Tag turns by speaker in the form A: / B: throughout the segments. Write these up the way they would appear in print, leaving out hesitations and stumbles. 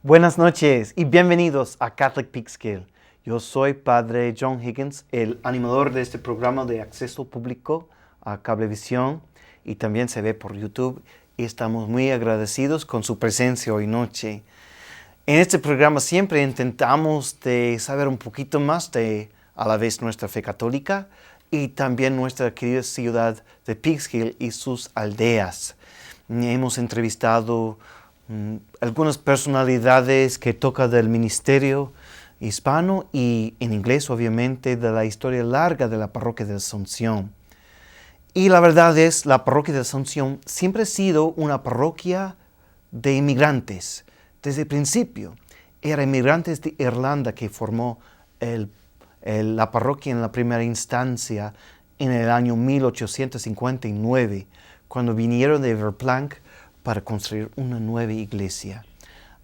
A: Buenas noches y bienvenidos a Catholic Peekskill. Yo soy Padre John Higgins, el animador de este programa de acceso público a Cablevisión y también se ve por YouTube y estamos muy agradecidos con su presencia hoy noche. En este programa siempre intentamos de saber un poquito más de a la vez nuestra fe católica y también nuestra querida ciudad de Peekskill y sus aldeas. Hemos entrevistado algunas personalidades que tocan del ministerio hispano y en inglés obviamente de la historia larga de la parroquia de Asunción. Y la verdad es, la parroquia de Asunción siempre ha sido una parroquia de inmigrantes. Desde el principio, eran inmigrantes de Irlanda que formó la parroquia en la primera instancia en el año 1859, cuando vinieron de Verplanck para construir una nueva iglesia.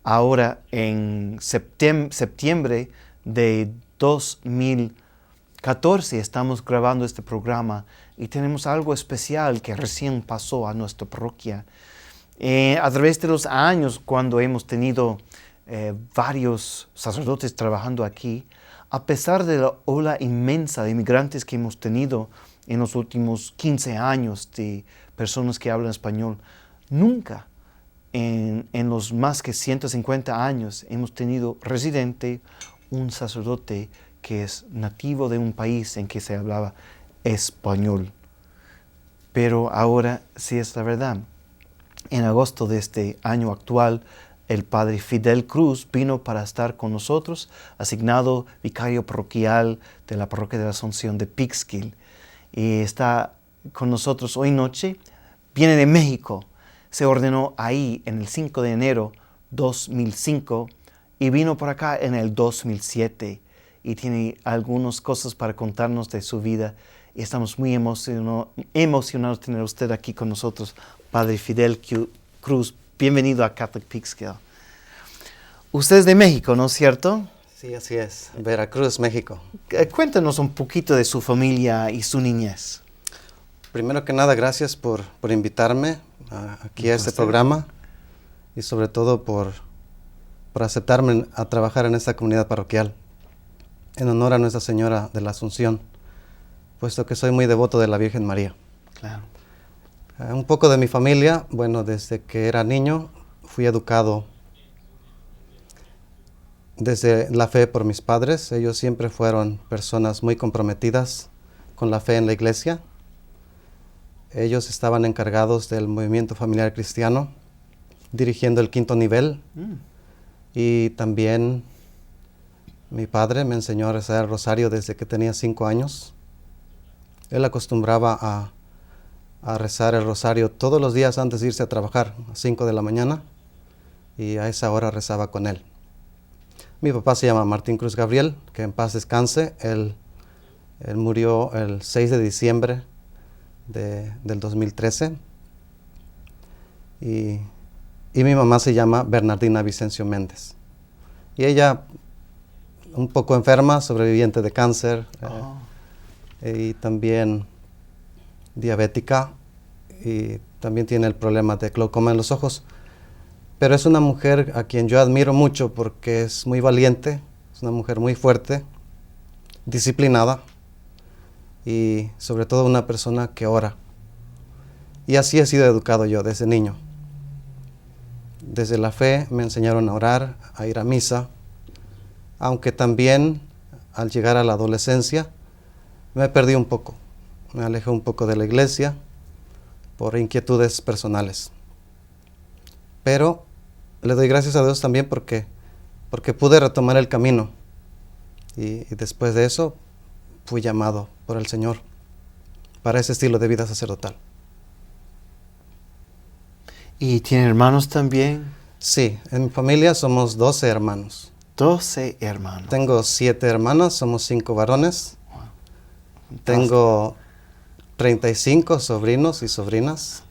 A: Ahora, en septiembre de 2014, estamos grabando este programa y tenemos algo especial que recién pasó a nuestra parroquia. A través de los años, cuando hemos tenido varios sacerdotes trabajando aquí, a pesar de la ola inmensa de inmigrantes que hemos tenido en los últimos 15 años de personas que hablan español, nunca en los más que 150 años hemos tenido residente un sacerdote que es nativo de un país en que se hablaba español. Pero ahora sí es la verdad. En agosto de este año actual, el padre Fidel Cruz vino para estar con nosotros, asignado vicario parroquial de la parroquia de la Asunción de Peekskill. Y está con nosotros hoy noche. Viene de México. Se ordenó ahí en el 5 de enero 2005 y vino por acá en el 2007 y tiene algunas cosas para contarnos de su vida y estamos muy emocionados de tener a usted aquí con nosotros, Padre Fidel Cruz. Bienvenido a Catholic Peekskill. Usted es de México, ¿no es cierto?
B: Sí, así es. Veracruz, México.
A: Cuéntanos un poquito de su familia y su niñez.
B: Primero que nada, gracias por invitarme aquí a este programa y sobre todo por aceptarme a trabajar en esta comunidad parroquial en honor a Nuestra Señora de la Asunción, puesto que soy muy devoto de la Virgen María.
A: Claro.
B: Un poco de mi familia, bueno, desde que era niño fui educado desde la fe por mis padres. Ellos siempre fueron personas muy comprometidas con la fe en la iglesia. Ellos estaban encargados del movimiento familiar cristiano, dirigiendo el 5º nivel. Y también mi padre me enseñó a rezar el rosario desde que tenía 5 años. Él acostumbraba a rezar el rosario todos los días antes de irse a trabajar, a 5 de la mañana, y a esa hora rezaba con él. Mi papá se llama Martín Cruz Gabriel, que en paz descanse. Él murió el 6 de diciembre del 2013. Y mi mamá se llama Bernardina Vicencio Méndez. Y ella, un poco enferma, sobreviviente de cáncer, y también diabética, y también tiene el problema de glaucoma en los ojos. Pero es una mujer a quien yo admiro mucho porque es muy valiente, es una mujer muy fuerte, disciplinada y sobre todo una persona que ora. Y así he sido educado yo desde niño. Desde la fe me enseñaron a orar, a ir a misa, aunque también al llegar a la adolescencia me perdí un poco. Me alejé un poco de la iglesia por inquietudes personales. Pero le doy gracias a Dios también porque pude retomar el camino. Y después de eso fui llamado por el Señor para ese estilo de vida sacerdotal.
A: ¿Y tiene hermanos también?
B: Sí, en mi familia somos 12 hermanos.
A: 12 hermanos.
B: Tengo 7 hermanas, somos 5 varones.
A: Wow.
B: Tengo 35 sobrinos y sobrinas.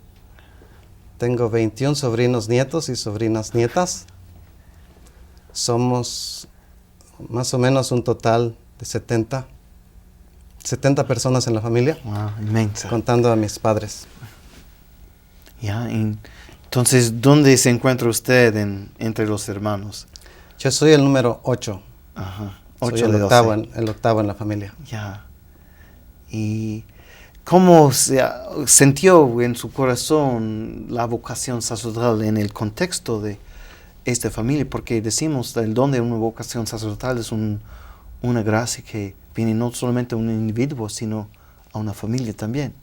B: Tengo 21 sobrinos nietos y sobrinas nietas. Somos más o menos un total de 70 personas en la familia.
A: Wow, inmensa.
B: Contando a mis padres.
A: Ya, entonces, ¿dónde se encuentra usted entre los hermanos?
B: Yo soy el número 8.
A: Ajá.
B: Soy
A: 8
B: el
A: de
B: octavo,
A: 12.
B: el octavo en la familia.
A: Ya. ¿Y cómo sintió en su corazón la vocación sacerdotal en el contexto de esta familia? Porque decimos el don de una vocación sacerdotal es una gracia que viene no solamente a un individuo, sino a una familia también.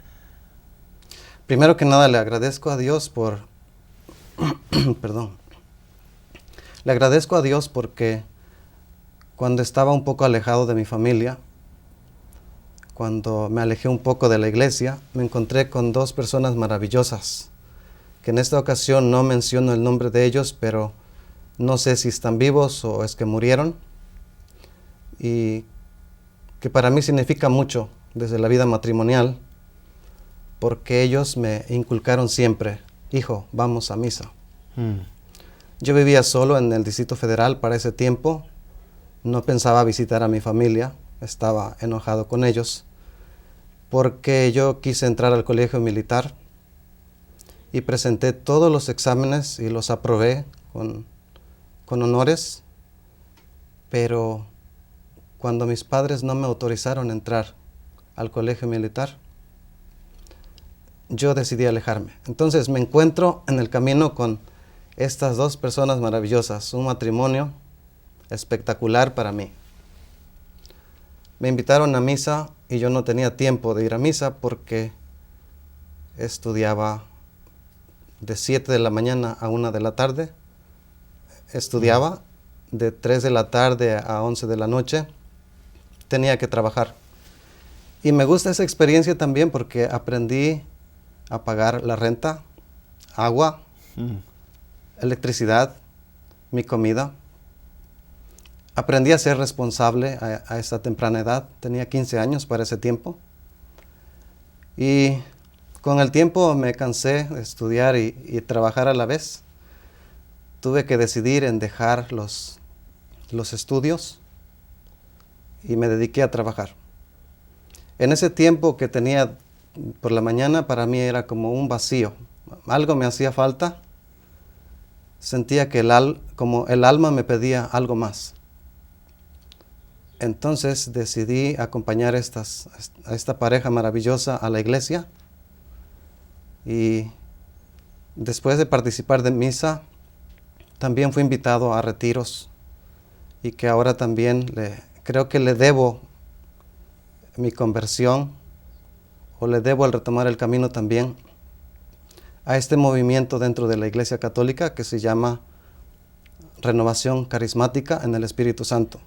B: Primero que nada le agradezco a Dios por, perdón, le agradezco a Dios porque cuando estaba un poco alejado de mi familia, cuando me alejé un poco de la iglesia, me encontré con 2 personas maravillosas, que en esta ocasión no menciono el nombre de ellos, pero no sé si están vivos o es que murieron, y que para mí significa mucho desde la vida matrimonial, porque ellos me inculcaron siempre, hijo, vamos a misa. Yo vivía solo en el Distrito Federal para ese tiempo, no pensaba visitar a mi familia, estaba enojado con ellos, porque yo quise entrar al colegio militar y presenté todos los exámenes y los aprobé con honores, pero cuando mis padres no me autorizaron a entrar al colegio militar, yo decidí alejarme. Entonces me encuentro en el camino con estas 2 personas maravillosas, un matrimonio espectacular para mí. Me invitaron a misa y yo no tenía tiempo de ir a misa porque estudiaba de 7 de la mañana a 1 de la tarde. Estudiaba de 3 de la tarde a 11 de la noche. Tenía que trabajar. Y me gusta esa experiencia también porque aprendí a pagar la renta, agua, electricidad, mi comida. Aprendí a ser responsable a esa temprana edad. Tenía 15 años para ese tiempo. Y con el tiempo me cansé de estudiar y trabajar a la vez. Tuve que decidir en dejar los estudios y me dediqué a trabajar. En ese tiempo que tenía por la mañana, para mí era como un vacío. Algo me hacía falta. Sentía que como el alma me pedía algo más. Entonces decidí acompañar a esta pareja maravillosa a la iglesia. Y después de participar de misa, también fui invitado a retiros. Y que ahora también creo que le debo mi conversión, o le debo el retomar el camino también a este movimiento dentro de la Iglesia Católica que se llama Renovación Carismática en el Espíritu Santo.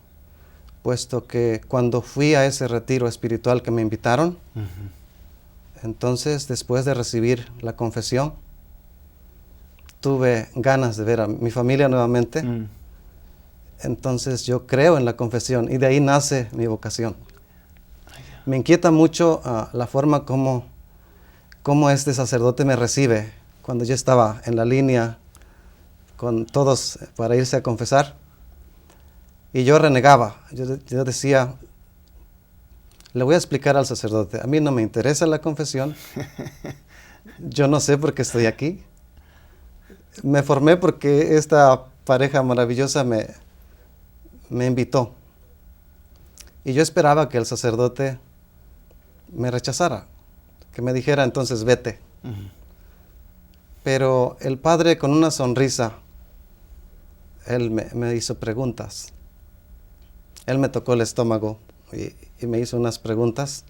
B: Puesto que cuando fui a ese retiro espiritual que me invitaron, entonces después de recibir la confesión, tuve ganas de ver a mi familia nuevamente. Entonces yo creo en la confesión y de ahí nace mi vocación. Me inquieta mucho la forma como este sacerdote me recibe cuando yo estaba en la línea con todos para irse a confesar. Y yo renegaba, yo decía, le voy a explicar al sacerdote, a mí no me interesa la confesión, yo no sé por qué estoy aquí. Me formé porque esta pareja maravillosa me invitó. Y yo esperaba que el sacerdote me rechazara, que me dijera entonces vete. Pero el padre con una sonrisa, él me hizo preguntas. Él me tocó el estómago y me hizo unas preguntas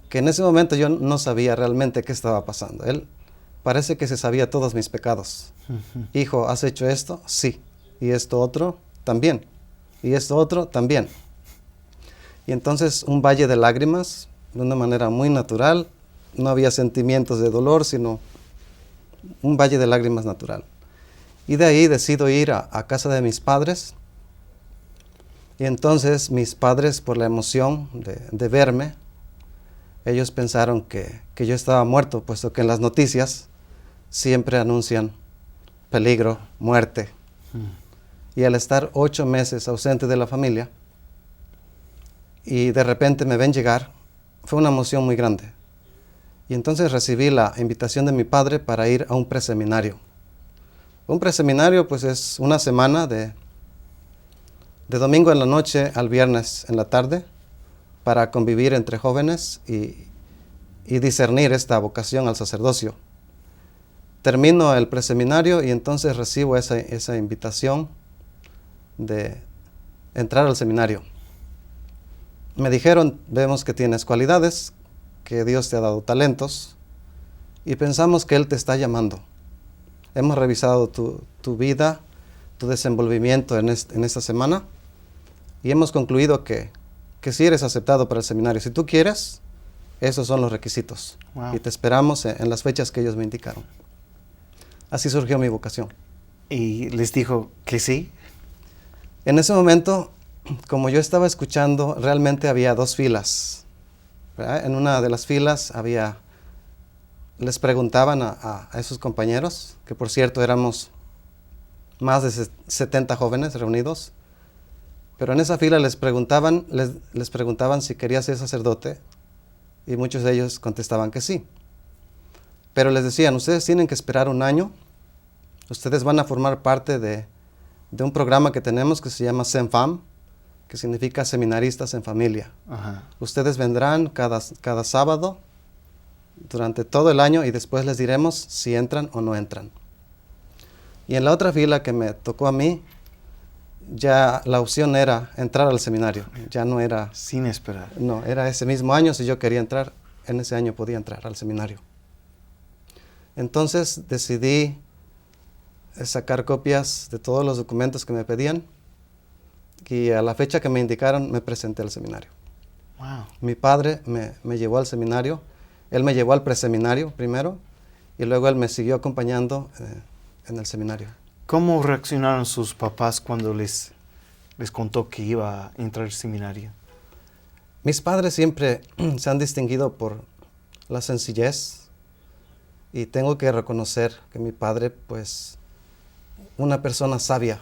B: que en ese momento yo no sabía realmente qué estaba pasando. Él parece que se sabía todos mis pecados. Hijo, ¿has hecho esto? Sí. ¿Y esto otro? También. ¿Y esto otro? También. Y entonces un valle de lágrimas, de una manera muy natural. No había sentimientos de dolor, sino un valle de lágrimas natural. Y de ahí decido ir a casa de mis padres. Y entonces mis padres, por la emoción de verme, ellos pensaron que yo estaba muerto, puesto que en las noticias siempre anuncian peligro, muerte. Y al estar 8 meses ausente de la familia, y de repente me ven llegar, fue una emoción muy grande. Y entonces recibí la invitación de mi padre para ir a un preseminario. Un preseminario pues es una semana de de domingo en la noche al viernes en la tarde, para convivir entre jóvenes y discernir esta vocación al sacerdocio. Termino el preseminario y entonces recibo esa invitación de entrar al seminario. Me dijeron, vemos que tienes cualidades, que Dios te ha dado talentos y pensamos que Él te está llamando. Hemos revisado tu vida, tu desenvolvimiento en esta semana y hemos concluido que sí eres aceptado para el seminario. Si tú quieres, esos son los requisitos.
A: Wow.
B: Y te esperamos en las fechas que ellos me indicaron. Así surgió mi vocación.
A: ¿Y les dijo que sí?
B: En ese momento, como yo estaba escuchando, realmente había 2 filas. ¿Verdad? En una de las filas les preguntaban a esos compañeros, que por cierto éramos más de 70 jóvenes reunidos, pero en esa fila les preguntaban si quería ser sacerdote y muchos de ellos contestaban que sí. Pero les decían, ustedes tienen que esperar 1 año, ustedes van a formar parte de un programa que tenemos que se llama SEMFAM, que significa Seminaristas en Familia.
A: Ajá.
B: Ustedes vendrán cada sábado durante todo el año y después les diremos si entran o no entran. Y en la otra fila que me tocó a mí, ya la opción era entrar al seminario. Ya no era...
A: Sin esperar.
B: No, era ese mismo año. Si yo quería entrar, en ese año podía entrar al seminario. Entonces decidí sacar copias de todos los documentos que me pedían y a la fecha que me indicaron me presenté al seminario.
A: Wow.
B: Mi padre me llevó al seminario. Él me llevó al preseminario primero y luego él me siguió acompañando en el seminario.
A: ¿Cómo reaccionaron sus papás cuando les contó que iba a entrar al seminario?
B: Mis padres siempre se han distinguido por la sencillez y tengo que reconocer que mi padre, pues, una persona sabia,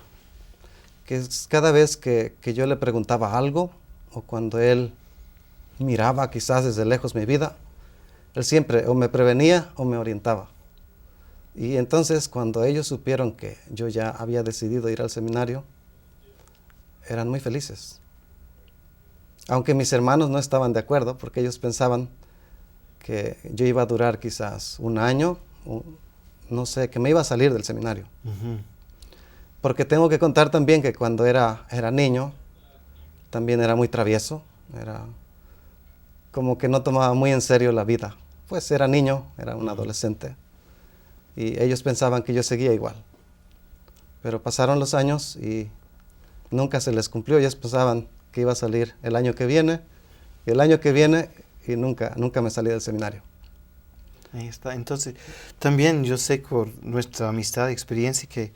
B: que cada vez que yo le preguntaba algo o cuando él miraba quizás desde lejos mi vida, él siempre o me prevenía o me orientaba. Y entonces cuando ellos supieron que yo ya había decidido ir al seminario, eran muy felices. Aunque mis hermanos no estaban de acuerdo, porque ellos pensaban que yo iba a durar quizás 1 año, no sé, que me iba a salir del seminario.
A: Uh-huh.
B: Porque tengo que contar también que cuando era niño, también era muy travieso, era como que no tomaba muy en serio la vida. Pues era niño, era un adolescente. Y ellos pensaban que yo seguía igual. Pero pasaron los años y nunca se les cumplió. Ellos pensaban que iba a salir el año que viene, y el año que viene, y nunca me salí del seminario.
A: Ahí está. Entonces, también yo sé por nuestra amistad y experiencia que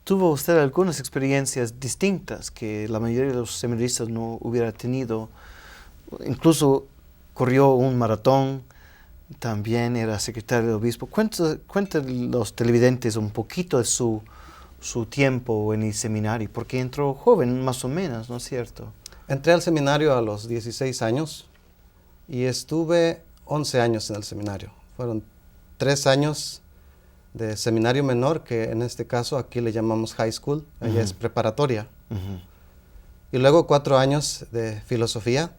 A: tuvo usted algunas experiencias distintas que la mayoría de los seminaristas no hubiera tenido. Incluso corrió un maratón, también era secretario de obispo. Cuenta los televidentes un poquito de su tiempo en el seminario, porque entró joven más o menos, ¿no es cierto?
B: Entré al seminario a los 16 años y estuve 11 años en el seminario. Fueron 3 años de seminario menor, que en este caso aquí le llamamos high school, allá es preparatoria.
A: Uh-huh.
B: Y luego 4 años de filosofía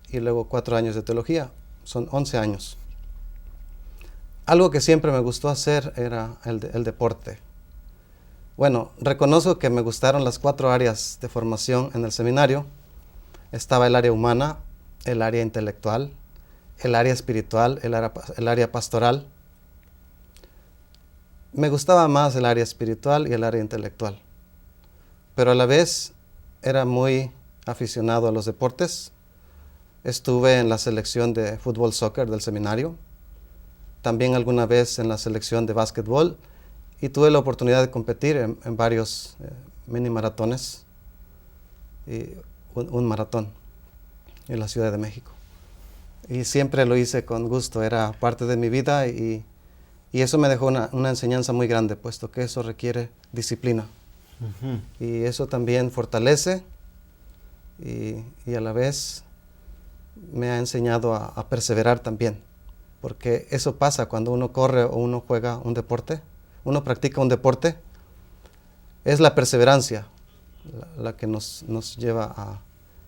B: y luego 4 años de teología. Son 11 años. Algo que siempre me gustó hacer era el deporte. Bueno, reconozco que me gustaron las 4 áreas de formación en el seminario. Estaba el área humana, el área intelectual, el área espiritual, el área pastoral. Me gustaba más el área espiritual y el área intelectual. Pero a la vez era muy aficionado a los deportes. Estuve en la selección de fútbol soccer del seminario, también alguna vez en la selección de básquetbol y tuve la oportunidad de competir en varios mini maratones y un maratón en la Ciudad de México. Y siempre lo hice con gusto, era parte de mi vida y eso me dejó una enseñanza muy grande, puesto que eso requiere disciplina. Uh-huh. Y eso también fortalece y a la vez me ha enseñado a perseverar también, porque eso pasa cuando uno corre o uno juega un deporte, uno practica un deporte, es la perseverancia, la que nos lleva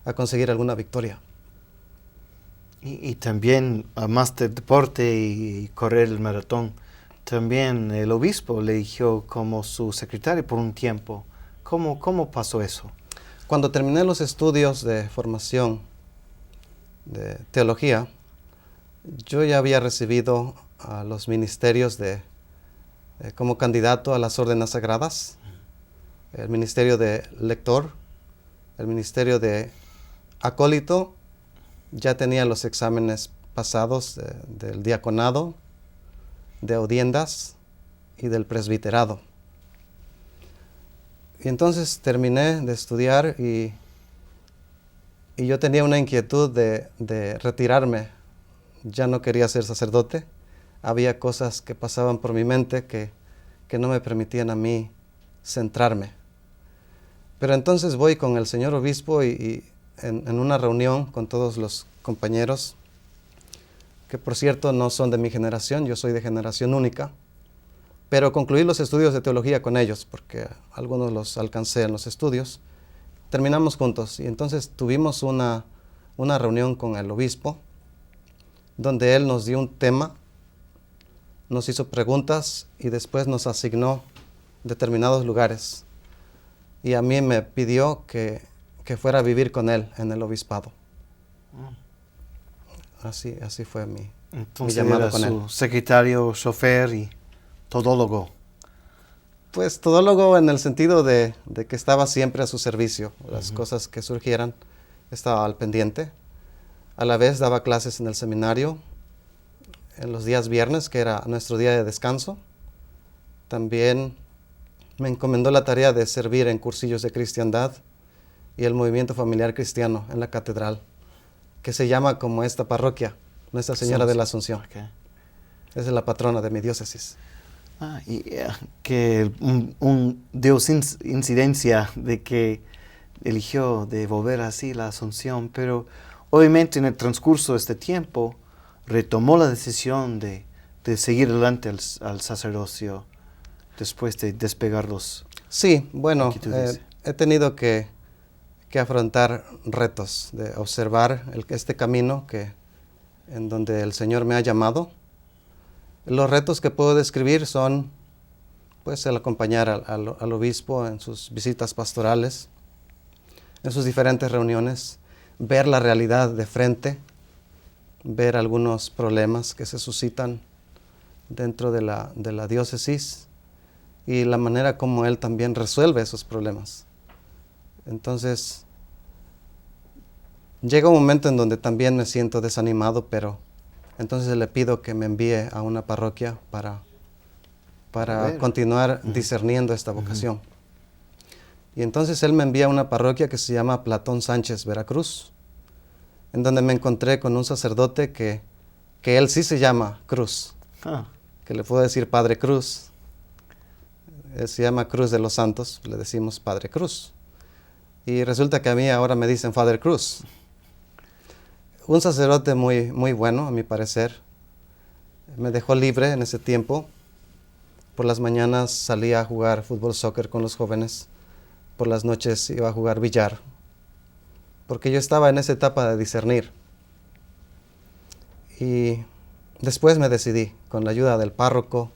B: a conseguir alguna victoria.
A: Y también, además del deporte y correr el maratón, también el obispo le eligió como su secretario por un tiempo. ¿Cómo pasó eso?
B: Cuando terminé los estudios de formación de teología, yo ya había recibido a los ministerios como candidato a las órdenes sagradas, el ministerio de lector, el ministerio de acólito. Ya tenía los exámenes pasados del diaconado, de audiencias y del presbiterado. Y entonces terminé de estudiar y yo tenía una inquietud de retirarme. Ya no quería ser sacerdote. Había cosas que pasaban por mi mente que no me permitían a mí centrarme. Pero entonces voy con el señor obispo y en una reunión con todos los compañeros, que por cierto no son de mi generación, yo soy de generación única, pero concluí los estudios de teología con ellos, porque algunos los alcancé en los estudios. Terminamos juntos y entonces tuvimos una reunión con el obispo, donde él nos dio un tema, nos hizo preguntas y después nos asignó determinados lugares. Y a mí me pidió que fuera a vivir con él en el obispado. Así fue mi llamado con él.
A: Entonces era su secretario, chofer y todólogo.
B: Pues todólogo en el sentido de que estaba siempre a su servicio. Las cosas que surgieran, estaba al pendiente. A la vez daba clases en el seminario en los días viernes, que era nuestro día de descanso. También me encomendó la tarea de servir en cursillos de cristiandad y el movimiento familiar cristiano en la catedral, que se llama como esta parroquia, Nuestra Señora de la Asunción.
A: Okay.
B: Es la patrona de mi diócesis.
A: Que dio incidencia de que eligió de volver así la Asunción, pero obviamente en el transcurso de este tiempo retomó la decisión de seguir adelante al sacerdocio después de despegar los...
B: Sí, bueno, he tenido que afrontar retos, de observar este camino en donde el Señor me ha llamado. Los retos que puedo describir son, pues, el acompañar al obispo en sus visitas pastorales, en sus diferentes reuniones, ver la realidad de frente, ver algunos problemas que se suscitan dentro de la diócesis y la manera como él también resuelve esos problemas. Entonces, llega un momento en donde también me siento desanimado, pero entonces le pido que me envíe a una parroquia para continuar discerniendo esta vocación. Y entonces él me envía a una parroquia que se llama Platón Sánchez, Veracruz, en donde me encontré con un sacerdote que él sí se llama Cruz, que le puedo decir Padre Cruz. Él se llama Cruz de los Santos, le decimos Padre Cruz. Y resulta que a mí ahora me dicen Father Cruz. Un sacerdote muy, muy bueno, a mi parecer. Me dejó libre en ese tiempo. Por las mañanas salía a jugar fútbol, soccer con los jóvenes. Por las noches iba a jugar billar. Porque yo estaba en esa etapa de discernir. Y después me decidí, con la ayuda del párroco,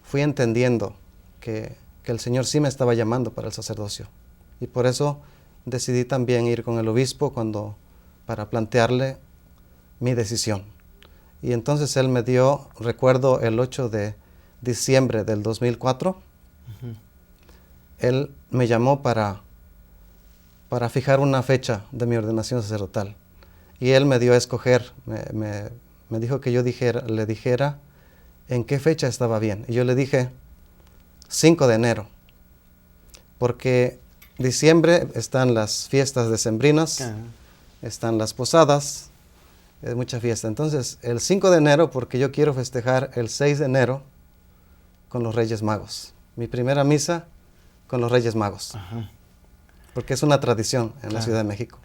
B: fui entendiendo que el Señor sí me estaba llamando para el sacerdocio. Y por eso decidí también ir con el obispo para plantearle mi decisión. Y entonces él me dio, recuerdo el 8 de diciembre del 2004, él me llamó para fijar una fecha de mi ordenación sacerdotal. Y él me dio a escoger, me dijo que yo le dijera en qué fecha estaba bien. Y yo le dije 5 de enero, porque diciembre están las fiestas decembrinas, están las posadas, es mucha fiesta. Entonces, el 5 de enero, porque yo quiero festejar el 6 de enero con los Reyes Magos. Mi primera misa con los Reyes Magos. Porque es una tradición en la Ciudad de México.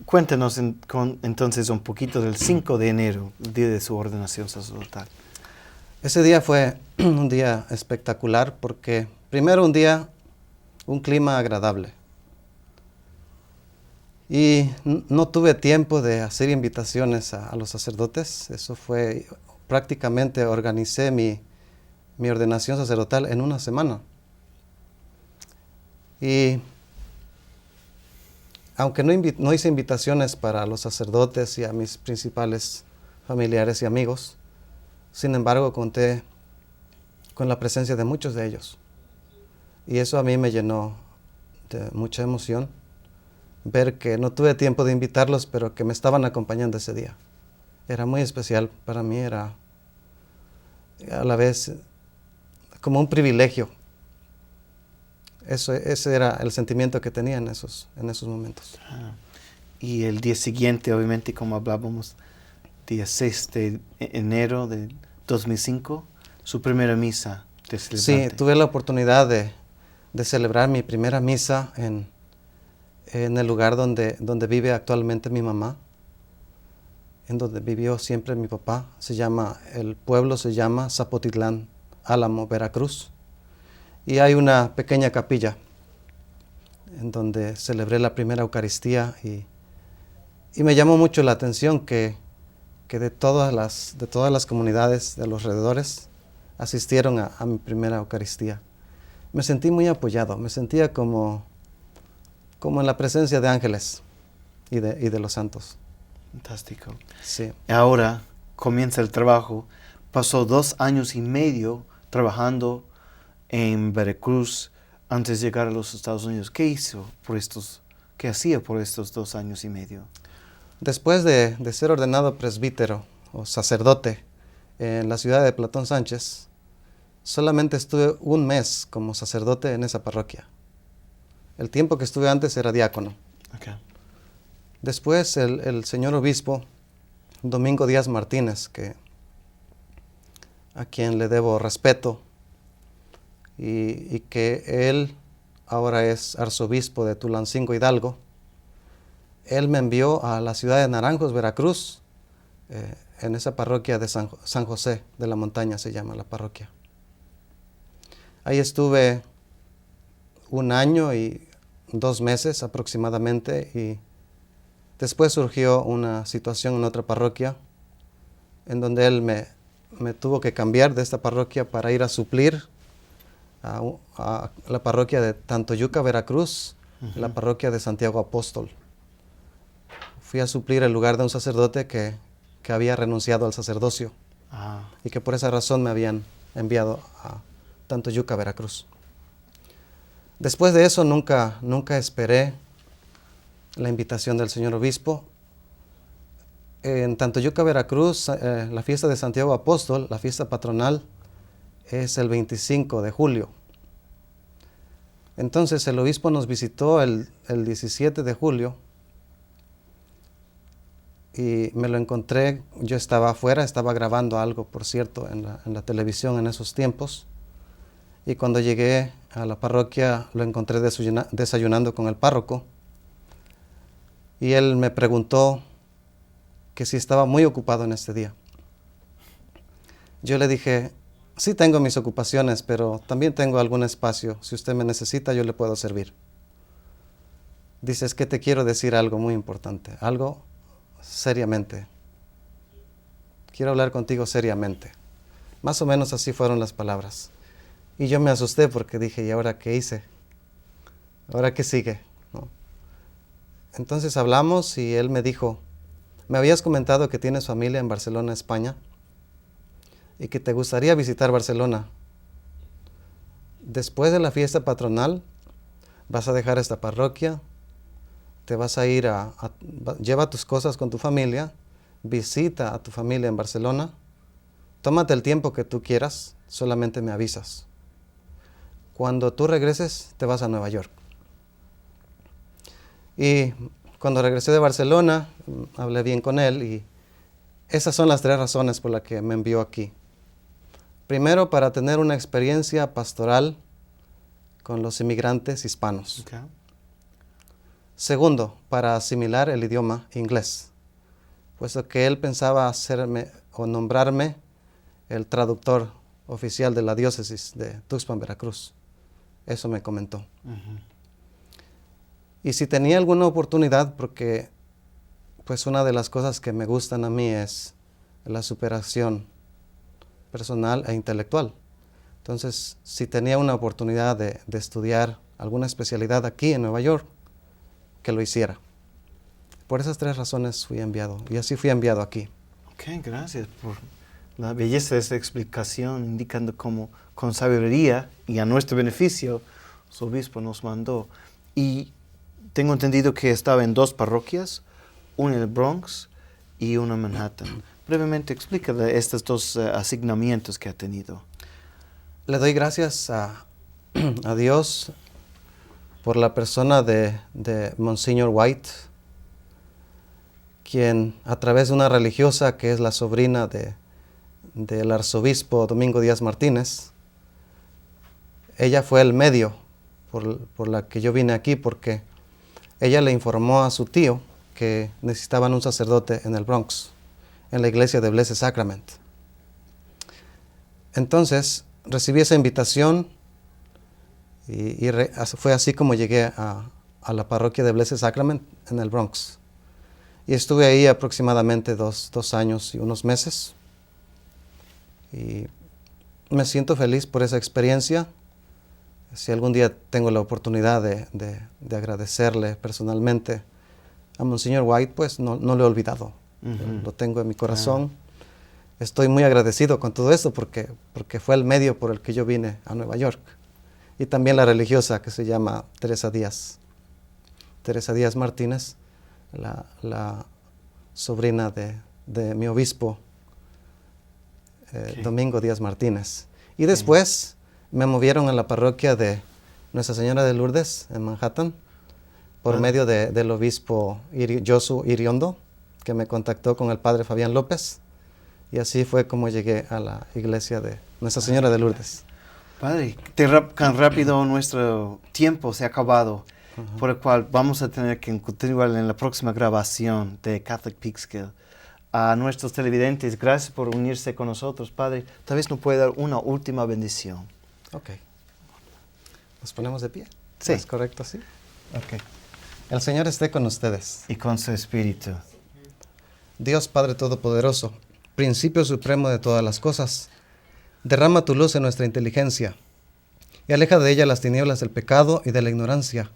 A: Cuéntanos entonces un poquito del 5 de enero, el día de su ordenación sacerdotal.
B: Ese día fue un día espectacular porque primero un clima agradable. Y no tuve tiempo de hacer invitaciones a los sacerdotes. Eso fue, prácticamente organicé mi ordenación sacerdotal en una semana. Y aunque no hice invitaciones para los sacerdotes y a mis principales familiares y amigos, sin embargo conté con la presencia de muchos de ellos. Y eso a mí me llenó de mucha emoción, ver que no tuve tiempo de invitarlos, pero que me estaban acompañando ese día. Era muy especial para mí, era a la vez como un privilegio. Ese era el sentimiento que tenía en esos momentos.
A: Y el día siguiente, obviamente, como hablábamos, día 6 de enero de 2005, su primera misa de celebrante.
B: Sí, tuve la oportunidad de celebrar mi primera misa en el lugar donde vive actualmente mi mamá, en donde vivió siempre mi papá. El pueblo se llama Zapotitlán, Álamo, Veracruz. Y hay una pequeña capilla en donde celebré la primera Eucaristía y me llamó mucho la atención que de todas las comunidades de los alrededores asistieron a mi primera Eucaristía. Me sentí muy apoyado, me sentía como en la presencia de ángeles y de los santos.
A: Fantástico.
B: Sí.
A: Ahora comienza el trabajo. Pasó 2 años y medio trabajando en Veracruz antes de llegar a los Estados Unidos. ¿Qué hacía por estos 2 años y medio?
B: Después de ser ordenado presbítero o sacerdote en la ciudad de Platón Sánchez, solamente estuve 1 mes como sacerdote en esa parroquia. El tiempo que estuve antes era diácono.
A: Okay.
B: Después el señor obispo, Domingo Díaz Martínez, a quien le debo respeto, y que él ahora es arzobispo de Tulancingo, Hidalgo, él me envió a la ciudad de Naranjos, Veracruz, en esa parroquia de San José de la Montaña se llama la parroquia. Ahí estuve 1 año y 2 meses aproximadamente, y después surgió una situación en otra parroquia en donde él me tuvo que cambiar de esta parroquia para ir a suplir a la parroquia de Tantoyuca, Veracruz, la parroquia de Santiago Apóstol. Fui a suplir el lugar de un sacerdote que había renunciado al sacerdocio y que por esa razón me habían enviado a Tantoyuca, Veracruz. Después de eso nunca esperé la invitación del señor obispo. En Tantoyuca, Veracruz, la fiesta de Santiago Apóstol, la fiesta patronal, es el 25 de julio. Entonces el obispo nos visitó el 17 de julio y me lo encontré. Yo estaba afuera, estaba grabando algo, por cierto, en la televisión en esos tiempos. Y cuando llegué a la parroquia lo encontré desayunando con el párroco. Y él me preguntó que si estaba muy ocupado en este día. Yo le dije, sí tengo mis ocupaciones, pero también tengo algún espacio. Si usted me necesita, yo le puedo servir. Dice, es que te quiero decir algo muy importante, algo seriamente. Quiero hablar contigo seriamente. Más o menos así fueron las palabras. Y yo me asusté porque dije, ¿y ahora qué hice? ¿Ahora qué sigue? ¿No? Entonces hablamos y él me dijo, me habías comentado que tienes familia en Barcelona, España, y que te gustaría visitar Barcelona. Después de la fiesta patronal, vas a dejar esta parroquia, te vas a ir lleva tus cosas con tu familia, visita a tu familia en Barcelona, tómate el tiempo que tú quieras, solamente me avisas. Cuando tú regreses, te vas a Nueva York. Y cuando regresé de Barcelona, hablé bien con él y esas son las 3 razones por las que me envió aquí. Primero, para tener una experiencia pastoral con los inmigrantes hispanos.
A: Okay.
B: Segundo, para asimilar el idioma inglés, puesto que él pensaba hacerme o nombrarme el traductor oficial de la diócesis de Tuxpan, Veracruz. Eso me comentó.
A: Ujú.
B: Y si tenía alguna oportunidad, porque pues una de las cosas que me gustan a mí es la superación personal e intelectual. Entonces, si tenía una oportunidad de estudiar alguna especialidad aquí en Nueva York, que lo hiciera. Por esas 3 razones fui enviado, y así fui enviado aquí.
A: Ok, gracias por la belleza de esta explicación, indicando cómo con sabiduría y a nuestro beneficio su obispo nos mandó. Y tengo entendido que estaba en 2 parroquias, una en el Bronx y una en Manhattan. Brevemente explícale estos 2 asignamientos que ha tenido.
B: Le doy gracias a Dios por la persona de Monsignor White, quien a través de una religiosa que es la sobrina del arzobispo Domingo Díaz Martínez, ella fue el medio por la que yo vine aquí, porque ella le informó a su tío que necesitaban un sacerdote en el Bronx, en la iglesia de Blessed Sacrament. Entonces recibí esa invitación y fue así como llegué a la parroquia de Blessed Sacrament en el Bronx. Y estuve ahí aproximadamente 2 años y unos meses. Y me siento feliz por esa experiencia. Si algún día tengo la oportunidad de agradecerle personalmente a Monsignor White, pues no lo he olvidado.
A: Uh-huh.
B: Lo tengo en mi corazón. Estoy muy agradecido con todo esto porque fue el medio por el que yo vine a Nueva York. Y también la religiosa que se llama Teresa Díaz Martínez, la sobrina de mi obispo, Domingo Díaz Martínez. Y después me movieron a la parroquia de Nuestra Señora de Lourdes en Manhattan por medio del obispo Josu Iriondo, que me contactó con el padre Fabián López, y así fue como llegué a la iglesia de Nuestra Señora de Lourdes.
A: Padre, tan rápido nuestro tiempo se ha acabado, por el cual vamos a tener que continuar en la próxima grabación de Catholic Peekskill. A nuestros televidentes, gracias por unirse con nosotros, Padre. Tal vez nos puede dar una última bendición.
B: Ok. ¿Nos ponemos de pie?
A: Sí.
B: ¿Es correcto así?
A: Ok.
B: El Señor esté con ustedes.
A: Y con su espíritu.
B: Dios Padre Todopoderoso, principio supremo de todas las cosas, derrama tu luz en nuestra inteligencia y aleja de ella las tinieblas del pecado y de la ignorancia.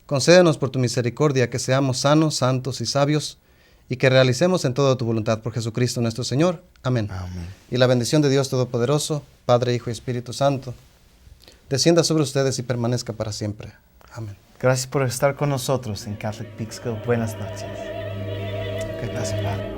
B: Concédenos por tu misericordia que seamos sanos, santos y sabios, y que realicemos en todo tu voluntad por Jesucristo nuestro Señor. Amén.
A: Amén.
B: Y la bendición de Dios Todopoderoso, Padre, Hijo y Espíritu Santo, descienda sobre ustedes y permanezca para siempre. Amén.
A: Gracias por estar con nosotros en Catholic Peekskill. Buenas noches.
B: Gracias, Padre.